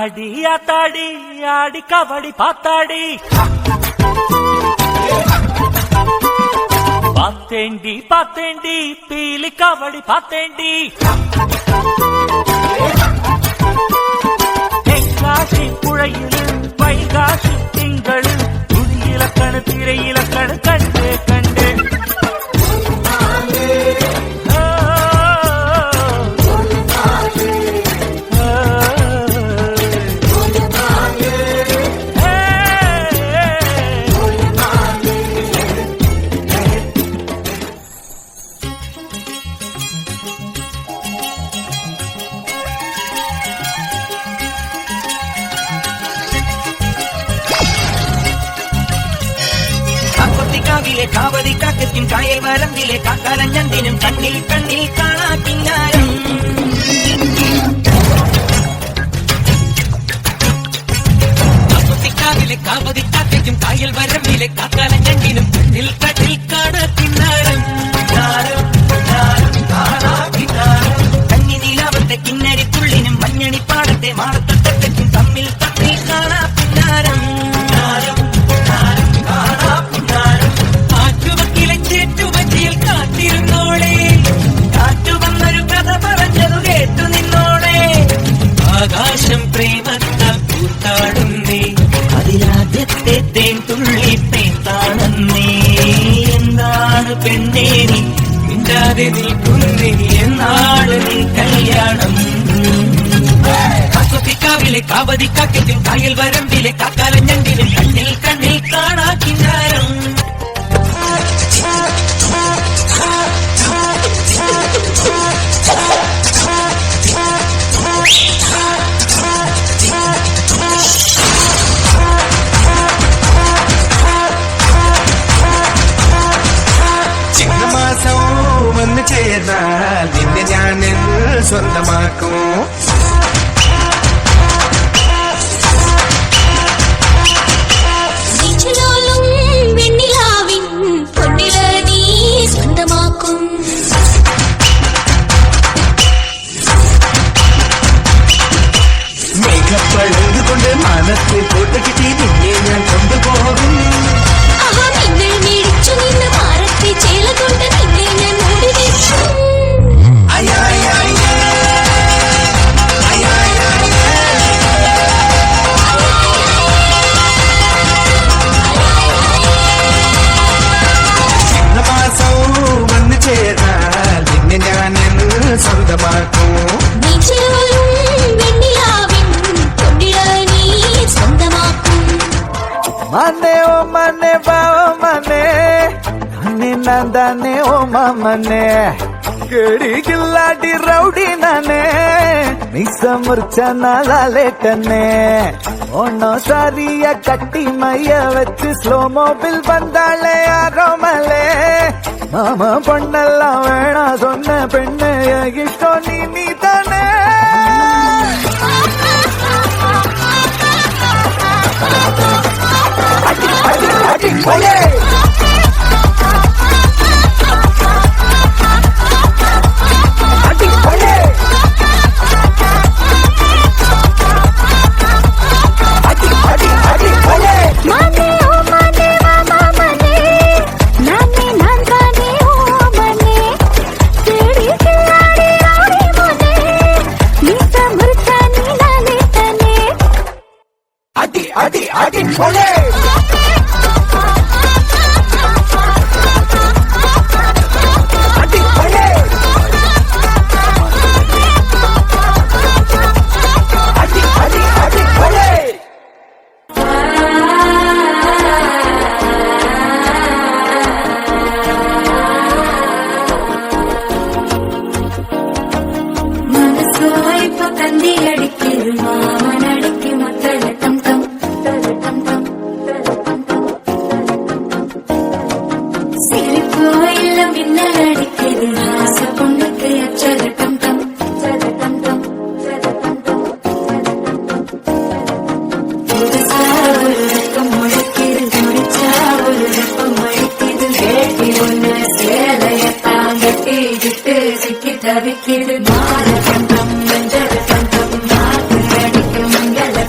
அடி ஆத்தாடி ஆடி கபடி பாத்தாடி பாத்தேண்டி பாத்தேண்டி பீலி கபடி பாத்தேண்டி தென்காசி புழையில் வைகாசி திங்கள் துணியிலக்கணு திரையிலக்கணு கண்டு கண்டு காவதி காக்கத்தின் காயல் வரம்பிலே காக்காலஞ்சந்தினும் கண்ணில் கண்ணில் காணா பின்னாரம் காவிலே காவதி காக்கைக்கும் காயல் வரம்பிலே காக்காலஞ்சந்தினும் கண்ணில் கண்ணில் காணா பின்னாரம் கண்ணி நீலாவத்தை கிண்ணறி துள்ளினும் மஞ்சணி பாடத்தை மாடத்தட்டத்தின் தம்மில் தம்மில் காணா பின்னாரம் ആകാശം പ്രേമത്താൽ കൂത്താടുന്നേ അതിലാദ്യത്തെ തേൻ തുള്ളി പേത്താണെന്നേ എന്താണ് പെണ്ണേ നീ മിണ്ടാതെ നിൽക്കുന്നേ എന്നാണ് നീ കല്യാണം കാക്കൊത്തിക്കാവിലെ കാവതി കാക്കയ്ക്കും കായൽ വരമ്പിലെ കാക്കാലഞ്ഞണ്ടിലും കണ്ണിൽ കണ്ണിൽ കാണാ കിന്നാരം വന്നു ചേർന്നാൽ നിന്നെ ഞാൻ സ്വന്തമാക്കും മേഘപ്പഴന്തുകൊണ്ട് മനസ്സിൽ പോട്ട് കിട്ടി നിന്നെ ഞാൻ കൊണ്ടുപോകും വന്നു ചേർന്നാൽ നിന്നെ ഞാൻ സ്വന്തമാക്കും മനെ ഓ മനെ ബാവ മനെ നന്ദി നന്ദനെ ഓ മനെ കേടി കില്ലാടി റൗഡി നനെ മിക്സ മുർച്ച നാളേട്ടനെ ഒന്നോ സാരിയ കട്ടി മയ്യ വെച്ച് സ്ലോ മോബിൽ വന്നാളെ ആരോമലേ മാമ പൊണ്ണെല്ലാം വേണ சொன்ன പെണ്ണ് ഇഷ്ടോ നീ തന്നെ தவிக்கிறது மாறு கண்டம் மஞ்சள் கண்டம் நாக்கு அடிக்கும் மங்கள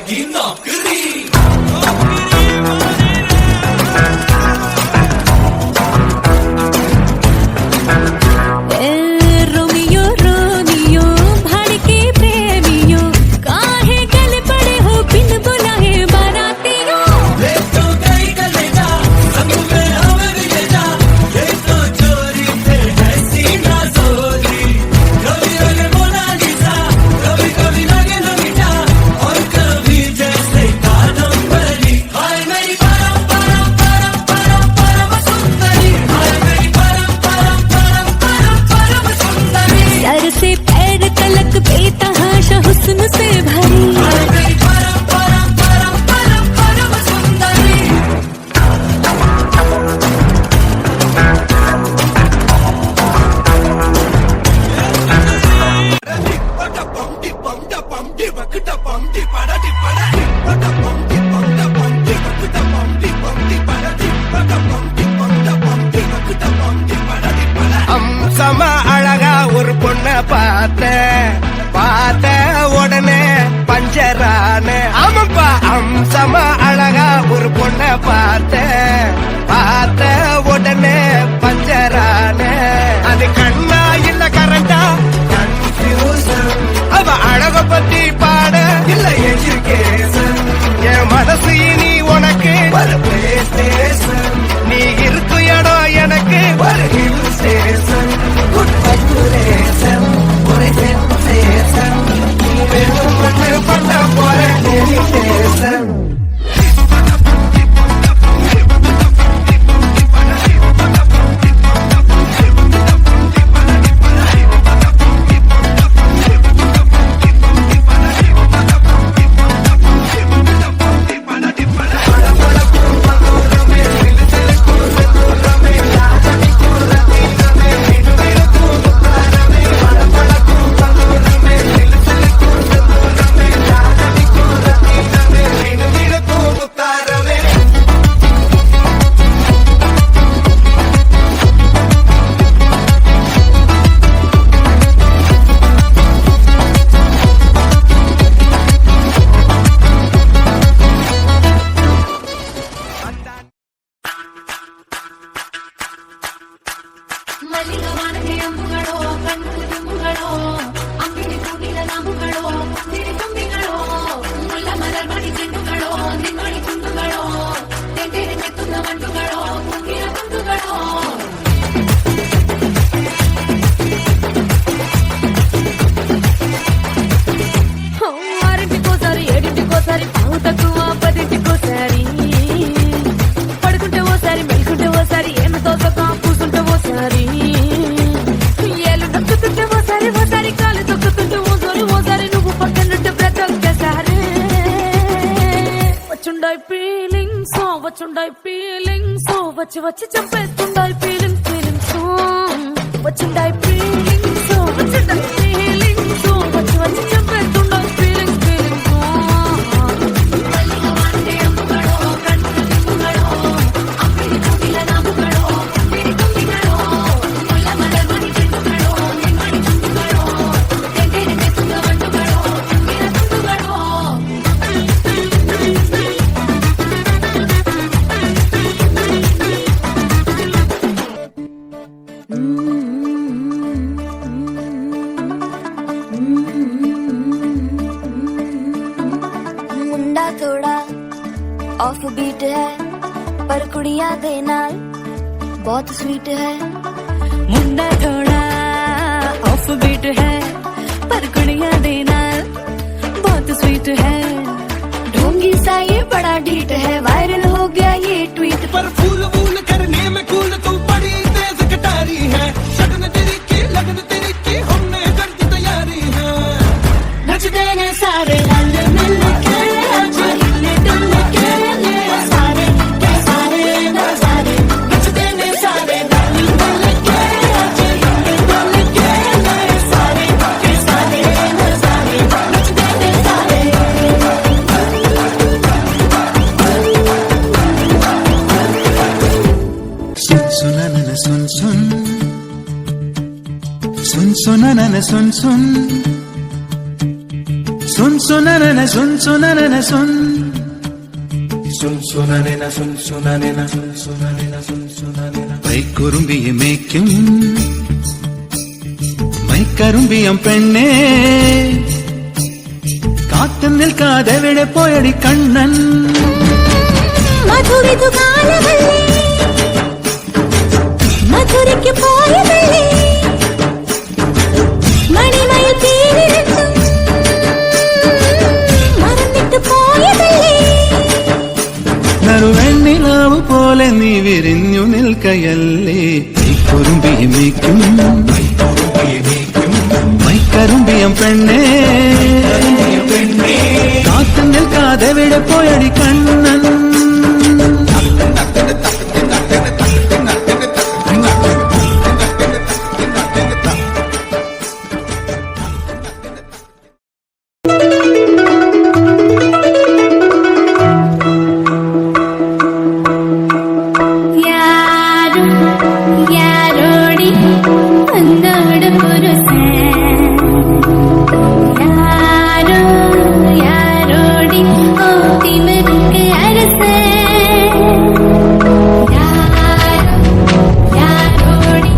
की नौकरी रोमियो रोमियो भड़के प्रेमियो काहे गले पड़े हो बिन बुलाए बारातियों ले तो गई गलेजा संग में हमें भी ले जा ये तो चोरी से ऐसी ना चोरी कभी लगे मोनालिसा कभी कभी लगे नमिता और कभी जैसे कादम्बरी हाय मेरी परम परम परम परम परम सुंदरी हाय मेरी परम परम परम परम परम सुंदरी सर से पैर तलक बेतहाशा हुस्न से भरी हाय मेरी परम परम परम परम परम सुंदरी அம்சமா அழகா ஒரு பொண்ண பார்த்த உடனே பஞ்சரான ஆமாப்பா அம்சமா அழகா ஒரு பொண்ண பார்த்த உடனே பஞ்சரான அது கண்ணா இல்ல கரண்டா கன்ஃபியூசன் அவ அழக பத்தி பாட இல்ல எஜுகேஷன் என் மனசு இனி உனக்கு ஒரு பிளே ஸ்டேஷன் நீ இருக்கு இடம் எனக்கு ஒரு ஹில் ஸ்டேஷன் குட் வைப்ரேஷன் ஒரு சென்சேஷன் நீ வெறும் பண்ண போற டெலிடேஷன் పడుకుంటే ఓసారి మెలుకుంటే ఓసారి ఏమి తోసక కూసుంటే ఓసారి ఏలు నొక్కుతుంటే ఓసారి ఓసారి కాలు తొక్కుతుంటే ఓసారి నువ్వు పక్కనుంటే బ్రతొక్కసారి వచ్చుండాయి ఫీలింగ్స్ వచ్చి వచ్చి చంపేస్తుండాయి ఫీలింగ్స్ వచ్చుండాయి ఫీలింగ్స్ వచ్చి వచ్చి చంపేస్తుండాయి ఫీలింగ్స్ मुंडा थोड़ा ऑफ बीट है पर कुड़ियां दे नाल बहुत स्वीट है मुंडा थोड़ा ऑफ बीट है पर कुड़ियां दे नाल बहुत स्वीट है ढोंगी सा ये बड़ा ढीठ है वायरल हो गया ये ट्वीट पर फूल वूल करने में कूल तू बड़ी तेज कटारी है शगन तेरी की लगन तेरी की हमने कर दी तैयारी है नचते ने सारे रल मिल के आज हिले डुल के ले सारे के सारे नजारे नचते ने सारे रल मिल के आज हिले डुल के ले सारे के सारे नजारे नचते ने सारे सुन सुन சுனனன சுன் சுனனன சுன் மைக்குறும்பிய மேய்க்கும் மைக்கரும்பியம் பெண்ணே காத்து நிற்காத விட போயடி கண்ணன் മധുരിതു കാലമല്ലേ മധുരയ്ക്ക് പോയതല്ലേ മണിമയിൽ തീരിരട്ടും മറന്നിട്ട് പോയതല്ലേ നറുവെണ്ണിലാവ് പോലെ നീ വിരിഞ്ഞു നിൽക്കയല്ലേ மைக்குറുம்பிയ മേയ്ക്കും மைக்கரும்பிയം പെണ്ണേ കാത്തു നിൽക്കാതെ വിട പോയടി കണ്ണൻ യാരോടി എന്നോട് പുരുഷൻ യാരോടി ഓ തിമിർക്ക് അരസൻ യാരോടി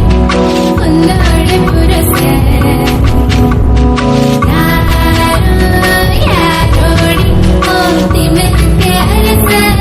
എന്നോട് പുരുഷൻ യാരോടി ഓ തിമിർക്ക് അരസൻ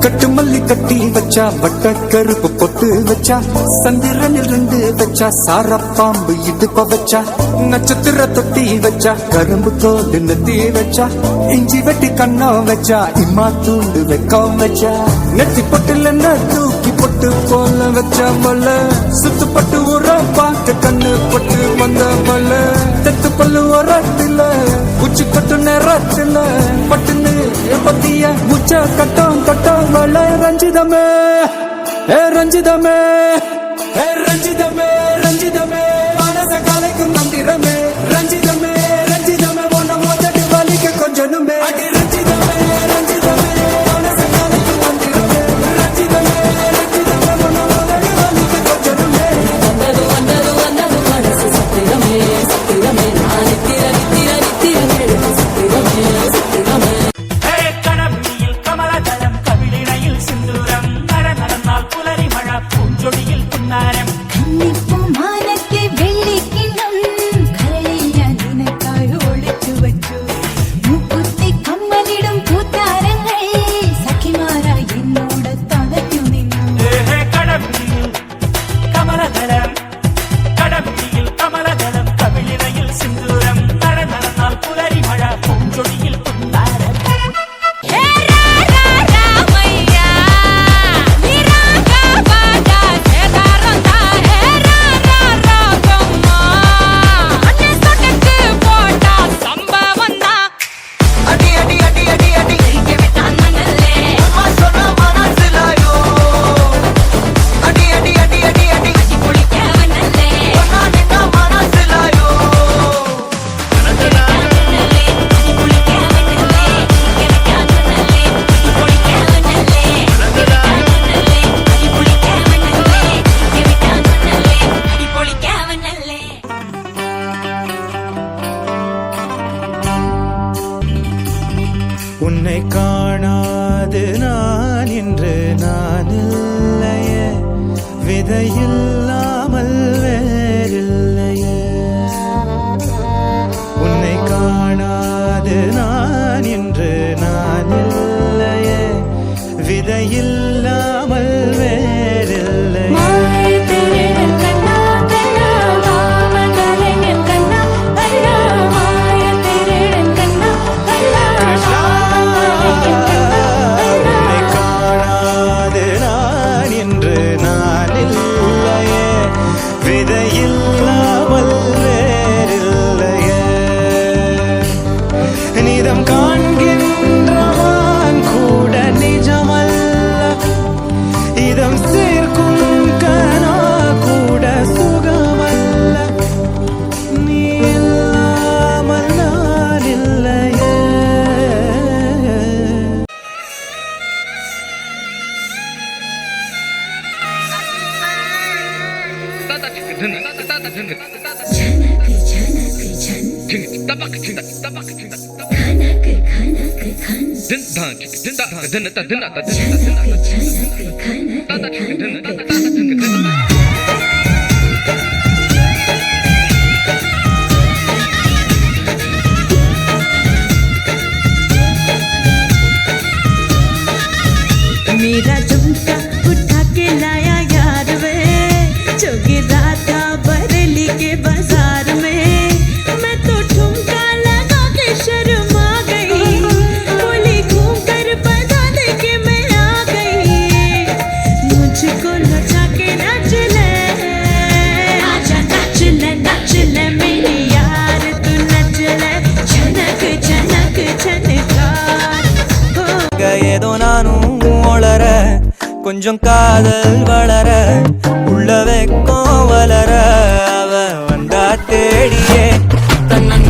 கட்டு மல்லி கட்டி வச்சா வட்ட கருப்பு பொட்டு வச்சா சந்திரனில் 2 வச்சா சாரப்பாம்பு இடுப்ப வச்சா நட்சத்திர தொட்டி வச்சா கரும்பு தோடு நெத்தி வச்சா இஞ்சி வெட்டி கண்ணம் வச்சா இம்மா தூண்டு வெக்கம் வச்சா நெத்தி பொட்டுல தூக்கி பொட்டு போல வச்சா மல சுத்து பட்டு உர பார்க்க கண்ணு பொட்டு வந்த மல தெத்து பல்லு உரத்துல உச்சி கட்டு நேரத்துல பட்டுன்னு பத்திய உச்ச கட்டம் கட்டம் மல ரஞ்சிதமே ஏ ரஞ்சிதமே ஏ ரஞ்சிதமே ரஞ்சிதமே மனச கலைக்கும் மந்திரமே ரஞ்சிதமே ரஞ்சிதமே ஒன்ன மோதடி வலிக்க கொஞ்சனுமே அடி ரஞ்சிதமே ரஞ்சிதமே மனச கலைக்கும் மந்திரமே ரஞ்சிதமே ரஞ்சிதமே ஒன்ன மோதடி வலிக்க கொஞ்சனுமே வந்தது வந்தது வந்தது மனசு சத்திரமே சத்திரமே நான் நித்திர நித்திர நித்திர எழுது சத்திரமே சத்திரமே கடம்பியில் கமலதளம் கவிழிணையில் சிந்தூரம் நடந்தால் புலரி மழை பூஞ்சொடியில் புன்னாரம் കന്നിപ്പൂ മാനത്തെ വെള്ളിക്കിണ്ണം കരളിൽ ഞാൻ നിനക്കായി ഒളിച്ചു വച്ചു മൂക്കുത്തി കമ്മലിടും പൂത്താരങ്ങൾ സഖിമാരായി എന്നോട് തളച്ചു നിന്നു கடம்பியில் கமலதளம் கடம்பியில் கமலதளம் கவிழிணையில் சிந்தூரம் நடந்தால் புலரி மழை பூஞ்சொடியில் புன்னாரம் அடி அடி அடி அடி அடி அம்மா சொன்ன மனசிலாயோ அடி அடி அடி அடி அடி ஒன்னா நின்னா மனசிலாயோ உன்னை காணாது நான் இன்று நான் இல்லையே விதையில்லாமல் வேறில்லையே உன்னை காணாது நான் இன்று நான் இல்லையே मेरा झुमका उठा के लाया यार वे जो गिरा था बरेली के बाजार में मैं तो ठुमका लगा के शर्मा गई बोली घूम कर बता दे के मैं आ गई मुझको लचा के नाच ले आजा नाच ले मेरी यार तू नच ले झनक झनक झनकार ஏதோ நானும் ஒளர கொஞ்சம் காதல் வளர உள்ள வெக்கம் வளர அவ வந்தா தேடியே தன்னன்